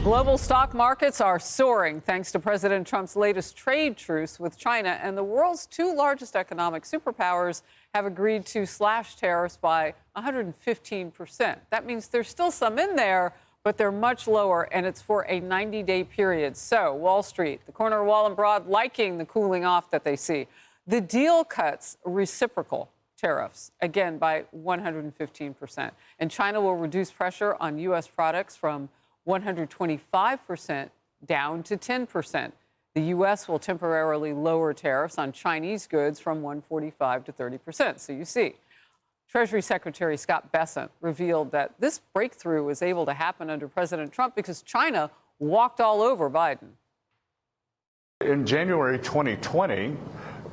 Global stock markets are soaring thanks to President Trump's latest trade truce with China, and the world's two largest economic superpowers have agreed to slash tariffs by 115%. That means there's still some in there, but they're much lower, and it's for a 90-day period. So, Wall Street, the corner of Wall and Broad, liking the cooling off that they see. The deal cuts reciprocal tariffs, again, by 115%. And China will reduce pressure on U.S. products from 125% down to 10%. The U.S. will temporarily lower tariffs on Chinese goods from 145 to 30%. So you see, Treasury Secretary Scott Bessent revealed that this breakthrough was able to happen under President Trump because China walked all over Biden. In January 2020,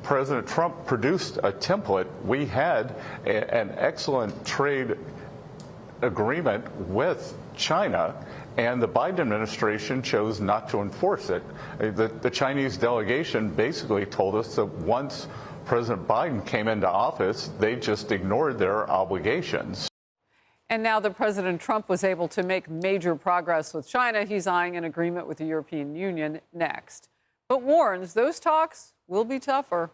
President Trump produced a template. We had an excellent trade agreement with China, and the Biden administration chose not to enforce it. The Chinese delegation basically told us that once President Biden came into office, they just ignored their obligations. And now that President Trump was able to make major progress with China, he's eyeing an agreement with the European Union next. But warns those talks will be tougher.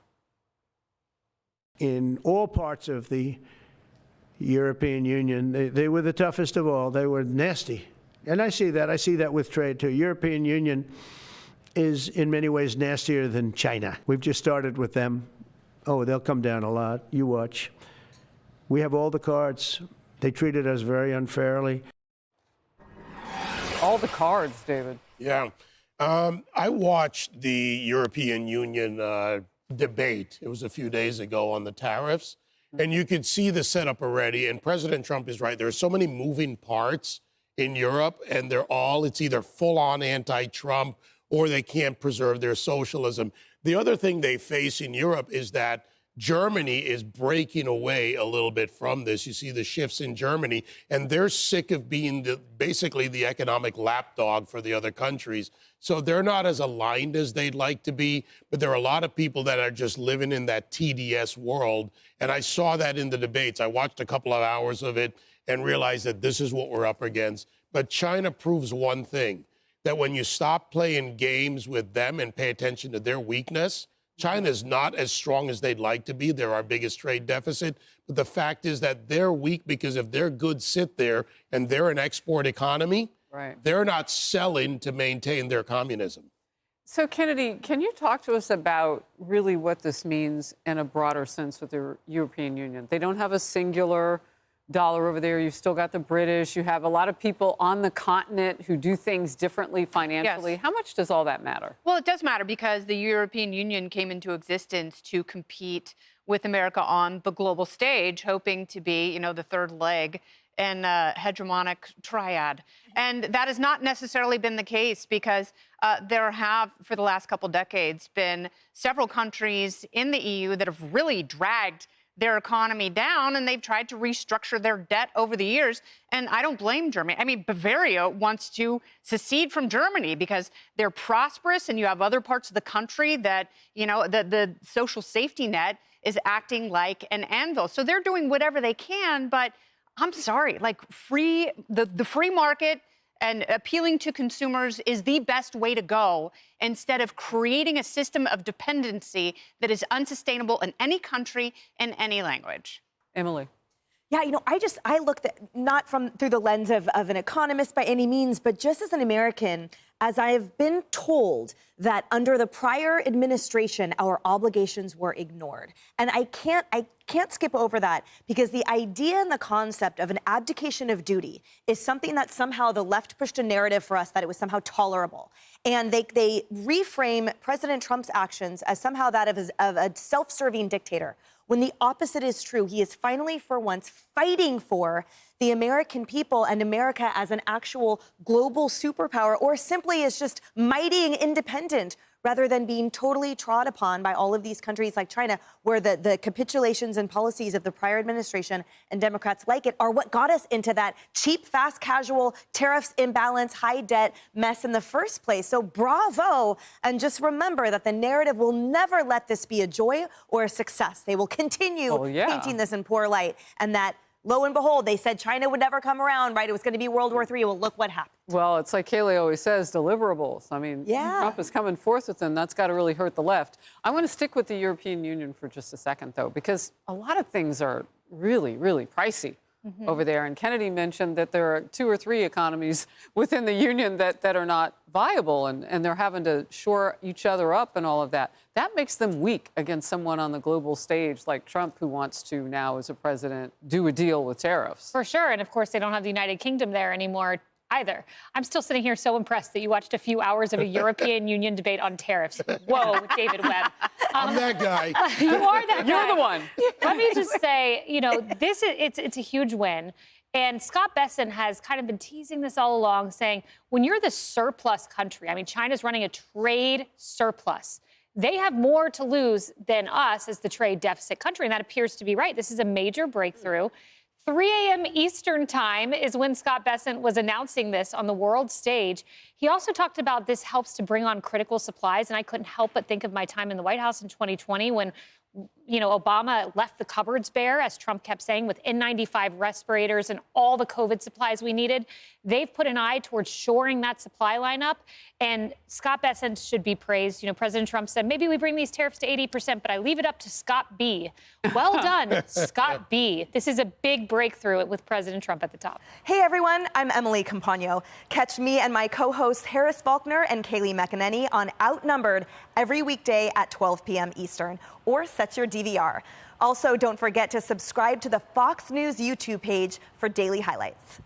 In all parts of the European Union, they were the toughest of all. They were nasty. And I see that. I see that with trade, too. European Union is in many ways nastier than China. We've just started with them. Oh, they'll come down a lot. You watch. We have all the cards. They treated us very unfairly. All the cards, David. Yeah. I watched the European Union debate. It was a few days ago on the tariffs. And you could see the setup already. And President Trump is right. There are so many moving parts in Europe, and it's either full-on anti-Trump or they can't preserve their socialism. The other thing they face in Europe is that Germany is breaking away a little bit from this. You see the shifts in Germany, and they're sick of being basically the economic lapdog for the other countries. So they're not as aligned as they'd like to be, but there are a lot of people that are just living in that TDS world. And I saw that in the debates. I watched a couple of hours of it and realized that this is what we're up against. But China proves one thing, that when you stop playing games with them and pay attention to their weakness, China is not as strong as they'd like to be. They're our biggest trade deficit. But the fact is that they're weak because if their goods sit there and they're an export economy, they're not selling to maintain their communism. So, Kennedy, can you talk to us about really what this means in a broader sense with the European Union? They don't have a singular dollar over there. You've still got the British. You have a lot of people on the continent who do things differently financially. Yes. How much does all that matter? Well, it does matter because the European Union came into existence to compete with America on the global stage, hoping to be, the third leg in a hegemonic triad. And that has not necessarily been the case because there have, for the last couple decades, been several countries in the EU that have really dragged their economy down, and they've tried to restructure their debt over the years. And I don't blame Germany. I mean, Bavaria wants to secede from Germany because they're prosperous, and you have other parts of the country that, the social safety net is acting like an anvil. So they're doing whatever they can, but I'm sorry, the free market and appealing to consumers is the best way to go instead of creating a system of dependency that is unsustainable in any country, in any language. Emily. Yeah, I look not through the lens of an economist by any means, but just as an American, as I have been told that under the prior administration, our obligations were ignored. And I can't skip over that because the idea and the concept of an abdication of duty is something that somehow the left pushed a narrative for us that it was somehow tolerable. And they reframe President Trump's actions as somehow that of a self-serving dictator, when the opposite is true. He is finally, for once, fighting for the American people and America as an actual global superpower, or simply as just mighty and independent, rather than being totally trod upon by all of these countries like China, where the capitulations and policies of the prior administration and Democrats like it are what got us into that cheap, fast, casual, tariffs imbalance, high debt mess in the first place. So bravo, and just remember that the narrative will never let this be a joy or a success. They will continue painting this in poor light, and that Lo and behold, they said China would never come around, right? It was going to be World War III. Well, look what happened. Well, it's like Kayleigh always says, deliverables. I mean, Yeah. Trump is coming forth with them. That's got to really hurt the left. I want to stick with the European Union for just a second, though, because a lot of things are really, really pricey over there. And Kennedy mentioned that there are 2 or 3 economies within the union that are not viable, and they're having to shore each other up and all of that. That makes them weak against someone on the global stage like Trump, who wants to now, as a president, do a deal with tariffs. For sure. And of course, they don't have the United Kingdom there anymore either. I'm still sitting here so impressed that you watched a few hours of a European Union debate on tariffs. Whoa, David Webb. I'm that guy. You are that guy. You're the one. Let me just say, it's a huge win. And Scott Bessent has kind of been teasing this all along, saying when you're the surplus country, I mean, China's running a trade surplus. They have more to lose than us as the trade deficit country, and that appears to be right. This is a major breakthrough. 3 a.m. Eastern time is when Scott Bessent was announcing this on the world stage. He also talked about this helps to bring on critical supplies, and I couldn't help but think of my time in the White House in 2020 when Obama left the cupboards bare, as Trump kept saying, with N95 respirators and all the COVID supplies we needed. They've put an eye towards shoring that supply line up, and Scott Bessent should be praised. President Trump said, maybe we bring these tariffs to 80%, but I leave it up to Scott B. Well done, Scott B. This is a big breakthrough with President Trump at the top. Hey, everyone, I'm Emily Campagno. Catch me and my co-hosts Harris Faulkner and Kayleigh McEnany on Outnumbered every weekday at 12 p.m. Eastern, or set your DVR. Also, don't forget to subscribe to the Fox News YouTube page for daily highlights.